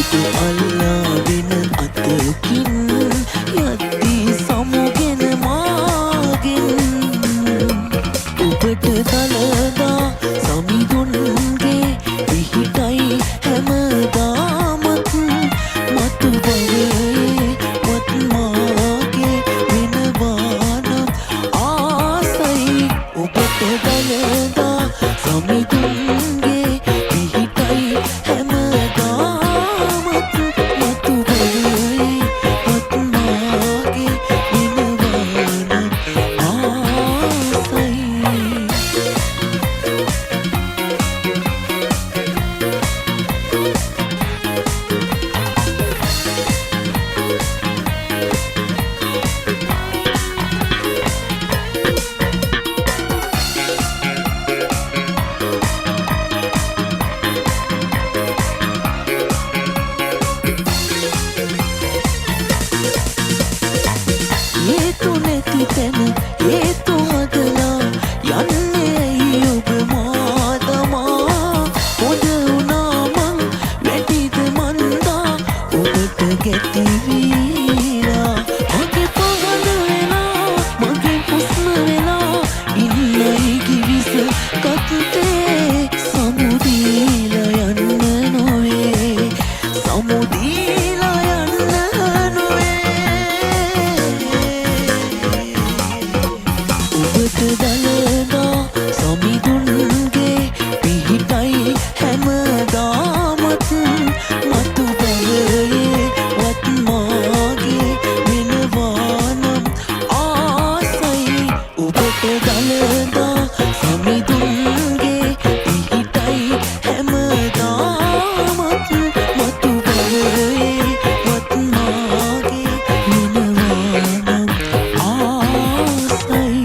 සිතු අල්ලාගෙන අතකින් යද්දී සමුගෙන මාගෙන් ඔබට දලදා සමිඳුන්ගේ පිහිටයි හැමදාමත් මතු බවේ වත් මාගේ වෙනවානම් ආසයි ඔබට දලදා සමිඳුන්ගේ පිහිටයි හැමදාමත් මතු බවේ වත් මාගේ වෙනවානම් ආසයි හේතු නැති තැන හේතු හදලා යන්නේ ඇයි ඔබ මාදමා හොඳ වුණා මං වැඩිද මන්දා ඔබට ගැතිරීලා මගේ පහළ වෙලා මගේ හුස්ම වෙලා ඉන්නයි කිවිස කත්තේ සමුදීලා යන්න නොවේ සමුදීලා යන්න ඔබට දලදා සමිඳුන්ගේ පිහිටයි හැමදාමත් මතු බවේ වත් මාගේ වෙනවානම් ආසයි ඔබට දලදා සමිඳුන්ගේ පිහිටයි හැමදාමත් මතු බවේ වත් මාගේ වෙනවානම් ආසයි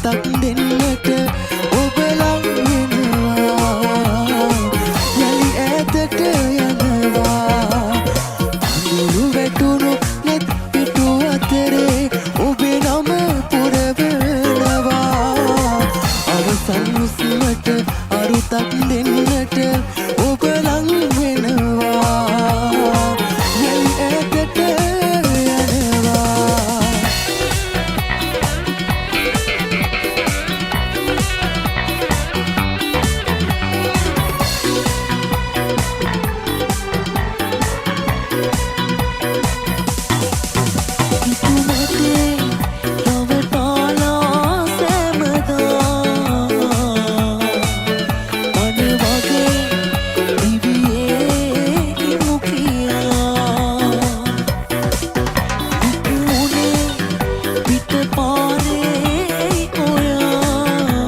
tak